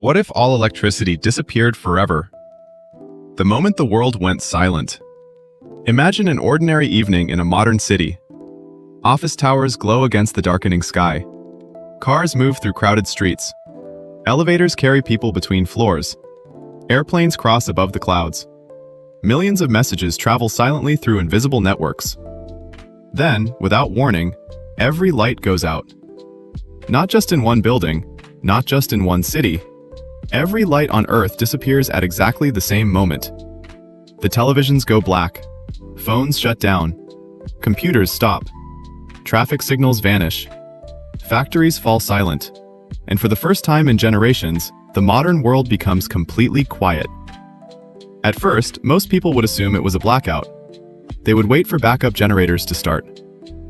What if all electricity disappeared forever? The moment the world went silent. Imagine an ordinary evening in a modern city. Office towers glow against the darkening sky. Cars move through crowded streets. Elevators carry people between floors. Airplanes cross above the clouds. Millions of messages travel silently through invisible networks. Then, without warning, every light goes out. Not just in one building, not just in one city. Every light on Earth disappears at exactly the same moment. The televisions go black. Phones shut down. Computers stop. Traffic signals vanish. Factories fall silent. And for the first time in generations, the modern world becomes completely quiet. At first, most people would assume it was a blackout. They would wait for backup generators to start.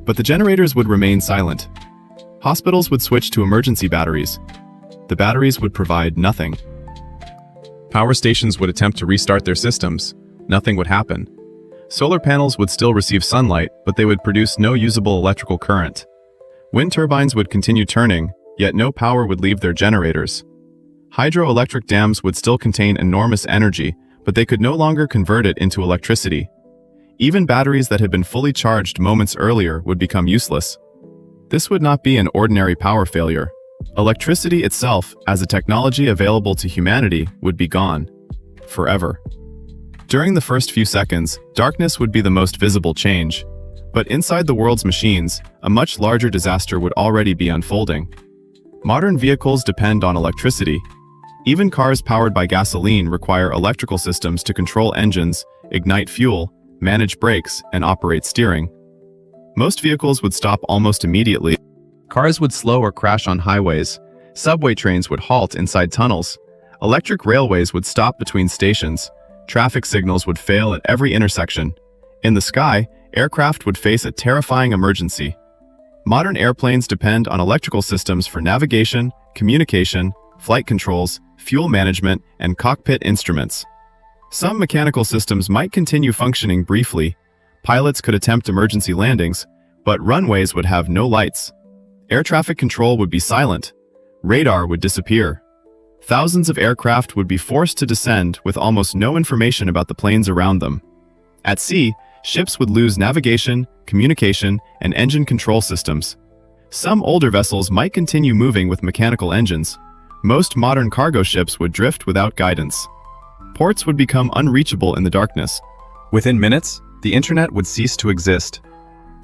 But the generators would remain silent. Hospitals would switch to emergency batteries. The batteries would provide nothing. Power stations would attempt to restart their systems. Nothing would happen. Solar panels would still receive sunlight, but they would produce no usable electrical current. Wind turbines would continue turning, yet no power would leave their generators. Hydroelectric dams would still contain enormous energy, but they could no longer convert it into electricity. Even batteries that had been fully charged moments earlier would become useless. This would not be an ordinary power failure. Electricity itself, as a technology available to humanity, would be gone. Forever. During the first few seconds, darkness would be the most visible change. But inside the world's machines, a much larger disaster would already be unfolding. Modern vehicles depend on electricity. Even cars powered by gasoline require electrical systems to control engines, ignite fuel, manage brakes, and operate steering. Most vehicles would stop almost immediately. Cars would slow or crash on highways. Subway trains would halt inside tunnels. Electric railways would stop between stations. Traffic signals would fail at every intersection. In the sky, aircraft would face a terrifying emergency. Modern airplanes depend on electrical systems for navigation, communication, flight controls, fuel management, and cockpit instruments. Some mechanical systems might continue functioning briefly. Pilots could attempt emergency landings, but runways would have no lights. Air traffic control would be silent. Radar would disappear. Thousands of aircraft would be forced to descend with almost no information about the planes around them. At sea, ships would lose navigation, communication, and engine control systems. Some older vessels might continue moving with mechanical engines. Most modern cargo ships would drift without guidance. Ports would become unreachable in the darkness. Within minutes, the internet would cease to exist.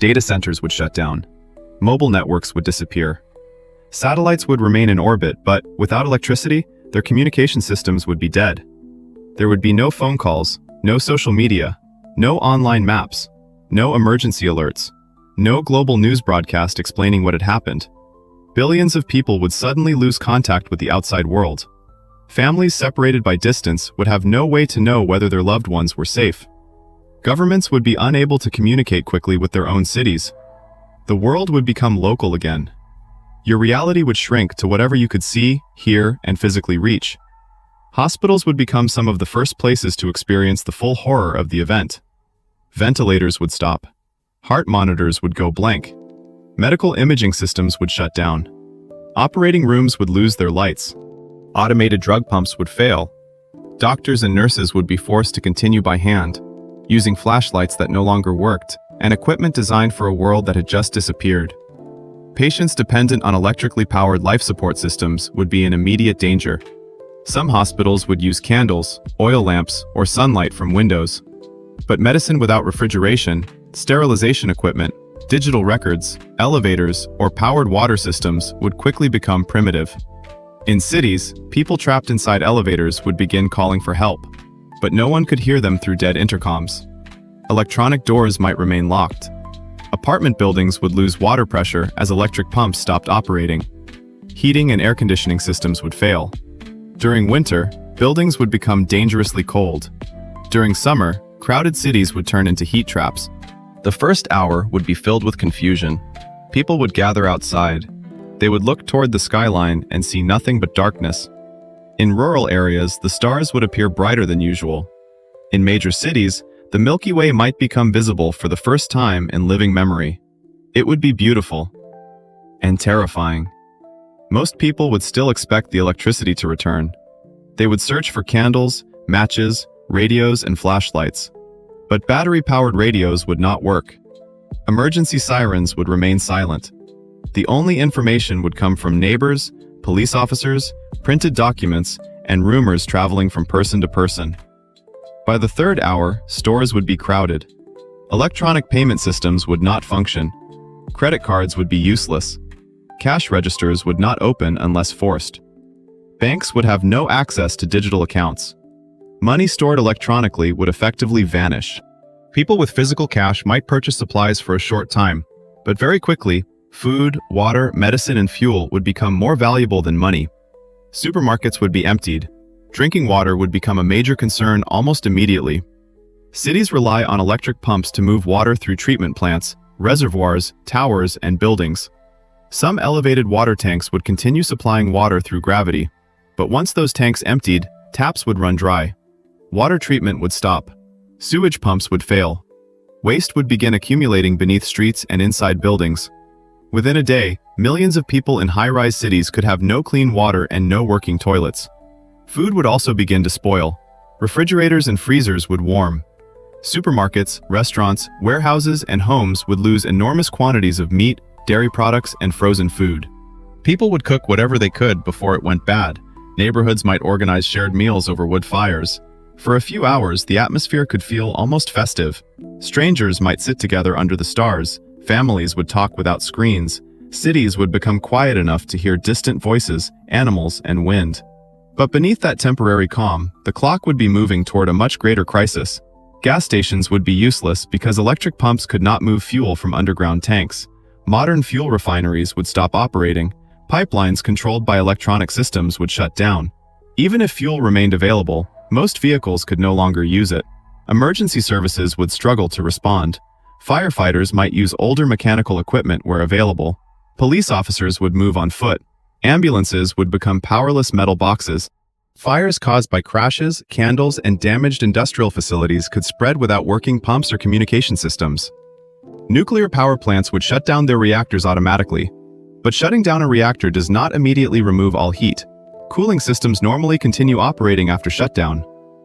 Data centers would shut down. Mobile networks would disappear. Satellites would remain in orbit, but without electricity, their communication systems would be dead. There would be no phone calls, no social media, no online maps, no emergency alerts, no global news broadcast explaining what had happened. Billions of people would suddenly lose contact with the outside world. Families separated by distance would have no way to know whether their loved ones were safe. Governments would be unable to communicate quickly with their own cities. The world would become local again. Your reality would shrink to whatever you could see, hear, and physically reach. Hospitals would become some of the first places to experience the full horror of the event. Ventilators would stop. Heart monitors would go blank. Medical imaging systems would shut down. Operating rooms would lose their lights. Automated drug pumps would fail. Doctors and nurses would be forced to continue by hand, using flashlights that no longer worked, and equipment designed for a world that had just disappeared. Patients dependent on electrically powered life support systems would be in immediate danger. Some hospitals would use candles, oil lamps, or sunlight from windows. But medicine without refrigeration, sterilization equipment, digital records, elevators, or powered water systems would quickly become primitive. In cities, people trapped inside elevators would begin calling for help, but no one could hear them through dead intercoms. Electronic doors might remain locked. Apartment buildings would lose water pressure as electric pumps stopped operating. Heating and air conditioning systems would fail. During winter, buildings would become dangerously cold. During summer, crowded cities would turn into heat traps. The first hour would be filled with confusion. People would gather outside. They would look toward the skyline and see nothing but darkness. In rural areas, the stars would appear brighter than usual. In major cities, the Milky Way might become visible for the first time in living memory. It would be beautiful and terrifying. Most people would still expect the electricity to return, They would search for candles, matches, radios, and flashlights. But battery-powered radios would not work. Emergency sirens would remain silent. The only information would come from neighbors, police officers, printed documents, and rumors traveling from person to person. By the third hour, stores would be crowded. Electronic payment systems would not function. Credit cards would be useless. Cash registers would not open unless forced. Banks would have no access to digital accounts. Money stored electronically would effectively vanish. People with physical cash might purchase supplies for a short time, but very quickly, food, water, medicine, and fuel would become more valuable than money. Supermarkets would be emptied. Drinking water would become a major concern almost immediately. Cities rely on electric pumps to move water through treatment plants, reservoirs, towers, and buildings. Some elevated water tanks would continue supplying water through gravity, but once those tanks emptied, taps would run dry. Water treatment would stop. Sewage pumps would fail. Waste would begin accumulating beneath streets and inside buildings. Within a day, millions of people in high-rise cities could have no clean water and no working toilets. Food would also begin to spoil. Refrigerators and freezers would warm. Supermarkets, restaurants, warehouses, and homes would lose enormous quantities of meat, dairy products, and frozen food. People would cook whatever they could before it went bad. Neighborhoods might organize shared meals over wood fires. For a few hours, the atmosphere could feel almost festive. Strangers might sit together under the stars. Families would talk without screens. Cities would become quiet enough to hear distant voices, animals, and wind. But beneath that temporary calm, the clock would be moving toward a much greater crisis. Gas stations would be useless because electric pumps could not move fuel from underground tanks. Modern fuel refineries would stop operating. Pipelines controlled by electronic systems would shut down. Even if fuel remained available, most vehicles could no longer use it. Emergency services would struggle to respond. Firefighters might use older mechanical equipment where available. Police officers would move on foot. Ambulances would become powerless metal boxes. Fires caused by crashes, candles, and damaged industrial facilities could spread without working pumps or communication systems. Nuclear power plants would shut down their reactors automatically. But shutting down a reactor does not immediately remove all heat. Cooling systems normally continue operating after shutdown.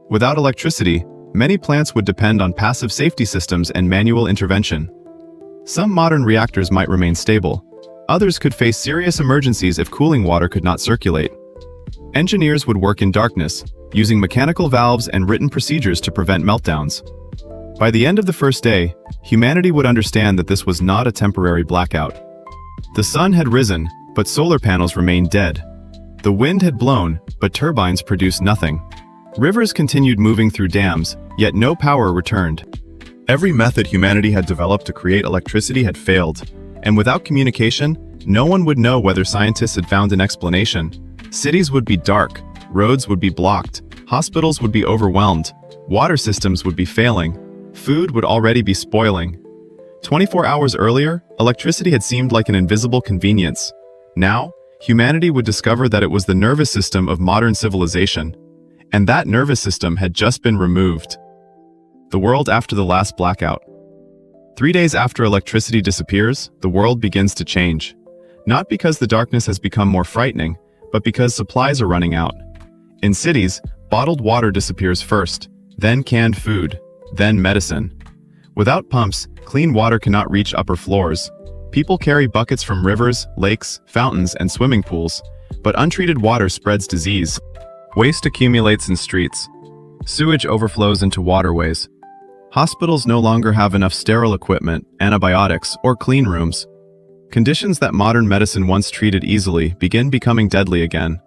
Without electricity, many plants would depend on passive safety systems and manual intervention. Some modern reactors might remain stable. Others could face serious emergencies if cooling water could not circulate. Engineers would work in darkness, using mechanical valves and written procedures to prevent meltdowns. By the end of the first day, humanity would understand that this was not a temporary blackout. The sun had risen, but solar panels remained dead. The wind had blown, but turbines produced nothing. Rivers continued moving through dams, yet no power returned. Every method humanity had developed to create electricity had failed, and without communication, no one would know whether scientists had found an explanation. Cities would be dark, roads would be blocked, hospitals would be overwhelmed, water systems would be failing, food would already be spoiling. 24 hours earlier, electricity had seemed like an invisible convenience. Now, humanity would discover that it was the nervous system of modern civilization. And that nervous system had just been removed. The world after the last blackout. 3 days after electricity disappears, the world begins to change. Not because the darkness has become more frightening, but because supplies are running out. In cities, bottled water disappears first, then canned food, then medicine. Without pumps, clean water cannot reach upper floors. People carry buckets from rivers, lakes, fountains, and swimming pools, but untreated water spreads disease. Waste accumulates in streets. Sewage overflows into waterways. Hospitals no longer have enough sterile equipment, antibiotics, or clean rooms. Conditions that modern medicine once treated easily begin becoming deadly again.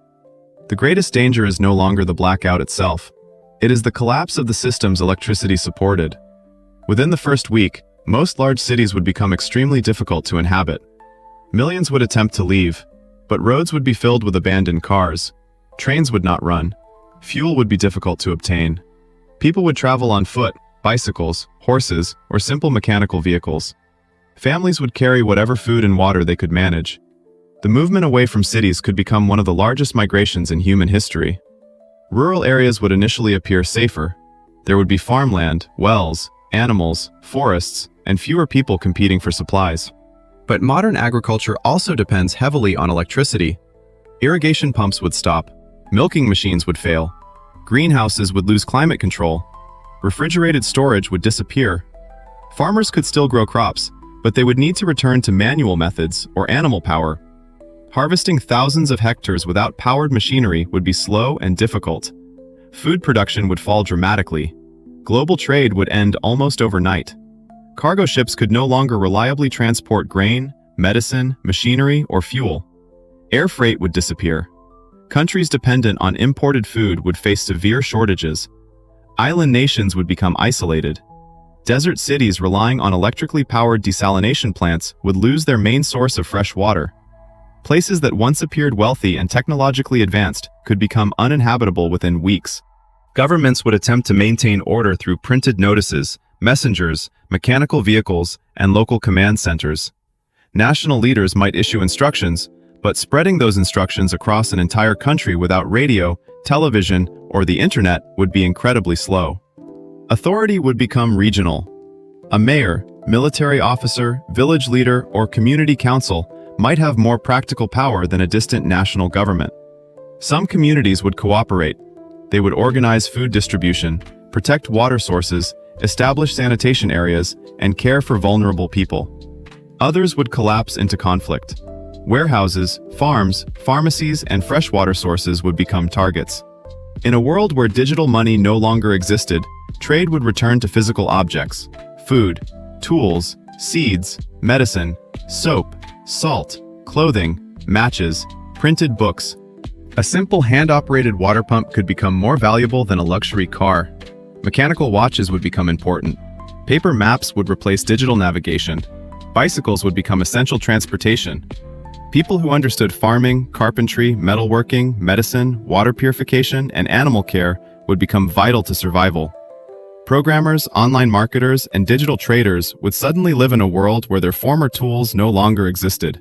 The greatest danger is no longer the blackout itself. It is the collapse of the systems electricity supported. Within the first week, most large cities would become extremely difficult to inhabit. Millions would attempt to leave, but roads would be filled with abandoned cars. Trains would not run. Fuel would be difficult to obtain. People would travel on foot, bicycles, horses, or simple mechanical vehicles. Families would carry whatever food and water they could manage. The movement away from cities could become one of the largest migrations in human history. Rural areas would initially appear safer. There would be farmland, wells, animals, forests, and fewer people competing for supplies. But modern agriculture also depends heavily on electricity. Irrigation pumps would stop. Milking machines would fail. Greenhouses would lose climate control. Refrigerated storage would disappear. Farmers could still grow crops, but they would need to return to manual methods or animal power. Harvesting thousands of hectares without powered machinery would be slow and difficult. Food production would fall dramatically. Global trade would end almost overnight. Cargo ships could no longer reliably transport grain, medicine, machinery, or fuel. Air freight would disappear. Countries dependent on imported food would face severe shortages. Island nations would become isolated. Desert cities relying on electrically powered desalination plants would lose their main source of fresh water. Places that once appeared wealthy and technologically advanced could become uninhabitable within weeks. Governments would attempt to maintain order through printed notices, messengers, mechanical vehicles, and local command centers. National leaders might issue instructions, but spreading those instructions across an entire country without radio, television, or the internet would be incredibly slow. Authority would become regional. A mayor, military officer, village leader, or community council might have more practical power than a distant national government. Some communities would cooperate. They would organize food distribution, protect water sources, establish sanitation areas, and care for vulnerable people. Others would collapse into conflict. Warehouses, farms, pharmacies, and freshwater sources would become targets. In a world where digital money no longer existed, trade would return to physical objects: food, tools, seeds, medicine, soap, salt, clothing, matches, printed books. A simple hand-operated water pump could become more valuable than a luxury car. Mechanical watches would become important. Paper maps would replace digital navigation. Bicycles would become essential transportation. People who understood farming, carpentry, metalworking, medicine, water purification, and animal care would become vital to survival. Programmers, online marketers, and digital traders would suddenly live in a world where their former tools no longer existed.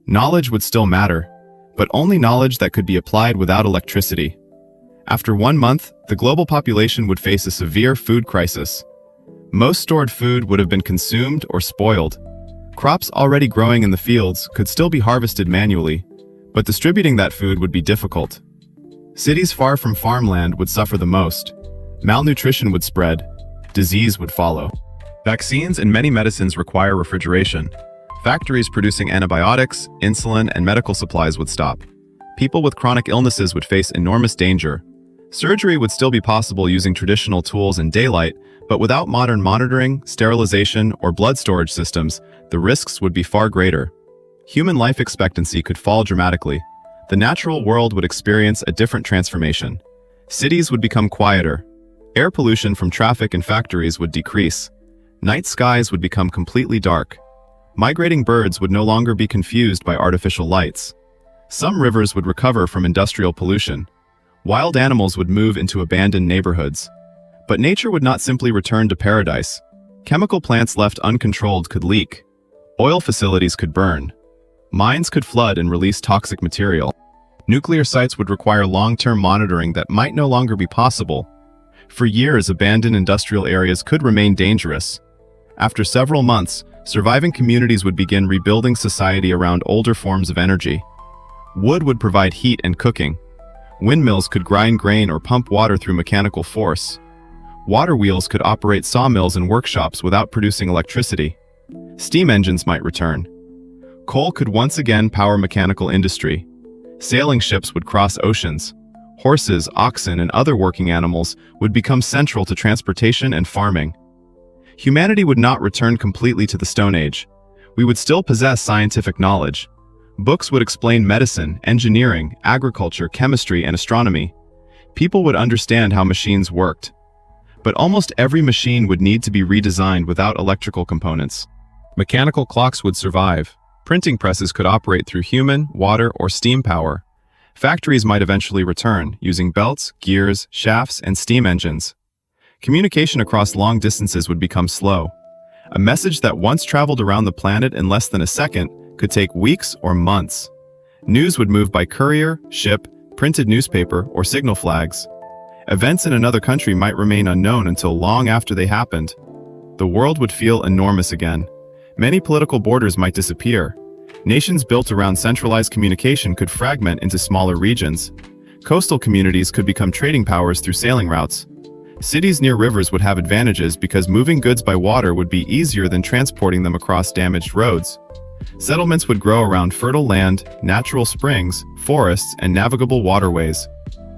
Knowledge would still matter, but only knowledge that could be applied without electricity. After 1 month, the global population would face a severe food crisis. Most stored food would have been consumed or spoiled. Crops already growing in the fields could still be harvested manually, but distributing that food would be difficult. Cities far from farmland would suffer the most. Malnutrition would spread. Disease would follow. Vaccines and many medicines require refrigeration. Factories producing antibiotics, insulin, and medical supplies would stop. People with chronic illnesses would face enormous danger. Surgery would still be possible using traditional tools in daylight, but without modern monitoring, sterilization, or blood storage systems, the risks would be far greater. Human life expectancy could fall dramatically. The natural world would experience a different transformation. Cities would become quieter. Air pollution from traffic and factories would decrease. Night skies would become completely dark. Migrating birds would no longer be confused by artificial lights. Some rivers would recover from industrial pollution. Wild animals would move into abandoned neighborhoods. But nature would not simply return to paradise. Chemical plants left uncontrolled could leak. Oil facilities could burn. Mines could flood and release toxic material. Nuclear sites would require long-term monitoring that might no longer be possible. For years, abandoned industrial areas could remain dangerous. After several months, surviving communities would begin rebuilding society around older forms of energy. Wood would provide heat and cooking. Windmills could grind grain or pump water through mechanical force. Water wheels could operate sawmills and workshops without producing electricity. Steam engines might return. Coal could once again power mechanical industry. Sailing ships would cross oceans. Horses, oxen, and other working animals would become central to transportation and farming. Humanity would not return completely to the Stone Age. We would still possess scientific knowledge. Books would explain medicine, engineering, agriculture, chemistry, and astronomy. People would understand how machines worked. But almost every machine would need to be redesigned without electrical components. Mechanical clocks would survive. Printing presses could operate through human, water, or steam power. Factories might eventually return, using belts, gears, shafts, and steam engines. Communication across long distances would become slow. A message that once traveled around the planet in less than a second could take weeks or months. News would move by courier, ship, printed newspaper, or signal flags. Events in another country might remain unknown until long after they happened. The world would feel enormous again. Many political borders might disappear. Nations built around centralized communication could fragment into smaller regions. Coastal communities could become trading powers through sailing routes. Cities near rivers would have advantages because moving goods by water would be easier than transporting them across damaged roads. Settlements would grow around fertile land, natural springs, forests, and navigable waterways.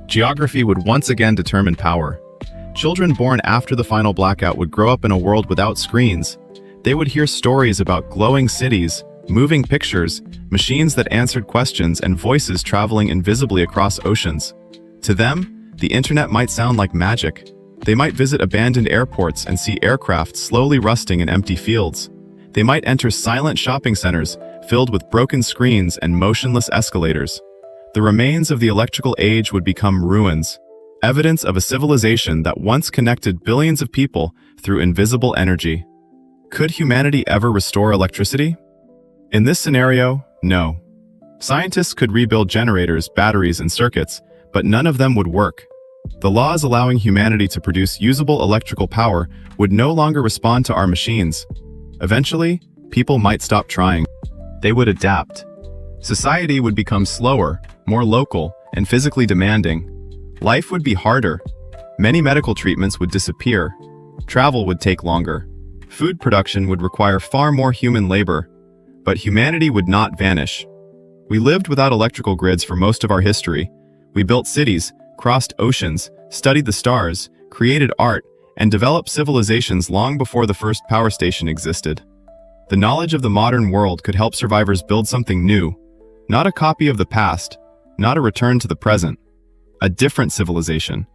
Geography would once again determine power. Children born after the final blackout would grow up in a world without screens. They would hear stories about glowing cities, moving pictures, machines that answered questions, and voices traveling invisibly across oceans. To them, the internet might sound like magic. They might visit abandoned airports and see aircraft slowly rusting in empty fields. They might enter silent shopping centers filled with broken screens and motionless escalators. The remains of the electrical age would become ruins, evidence of a civilization that once connected billions of people through invisible energy. Could humanity ever restore electricity? In this scenario, no. Scientists could rebuild generators, batteries, and circuits, but none of them would work. The laws allowing humanity to produce usable electrical power would no longer respond to our machines. Eventually, people might stop trying. They would adapt. Society would become slower, more local, and physically demanding. Life would be harder. Many medical treatments would disappear. Travel would take longer. Food production would require far more human labor. But humanity would not vanish. We lived without electrical grids for most of our history. We built cities, crossed oceans, studied the stars, created art, and developed civilizations long before the first power station existed. The knowledge of the modern world could help survivors build something new, not a copy of the past, not a return to the present, a different civilization,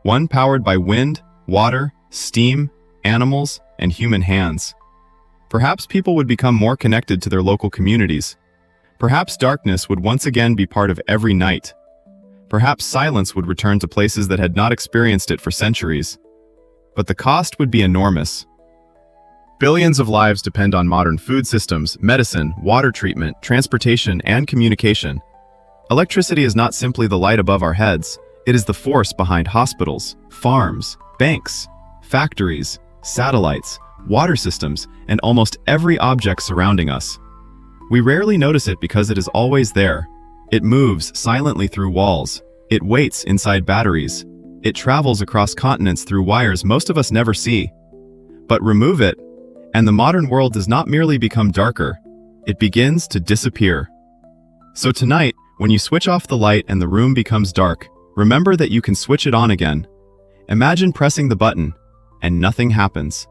one powered by wind, water, steam, animals, and human hands. Perhaps people would become more connected to their local communities. Perhaps darkness would once again be part of every night. Perhaps silence would return to places that had not experienced it for centuries. But the cost would be enormous. Billions of lives depend on modern food systems, medicine, water treatment, transportation, and communication. Electricity is not simply the light above our heads. It is the force behind hospitals, farms, banks, factories, satellites, water systems, and almost every object surrounding us. We rarely notice it because it is always there. It moves silently through walls. It waits inside batteries. It travels across continents through wires most of us never see. But remove it, and the modern world does not merely become darker, it begins to disappear. So tonight, when you switch off the light and the room becomes dark, remember that you can switch it on again. Imagine pressing the button, and nothing happens.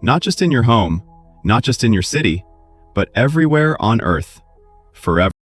Not just in your home, not just in your city, but everywhere on Earth, forever.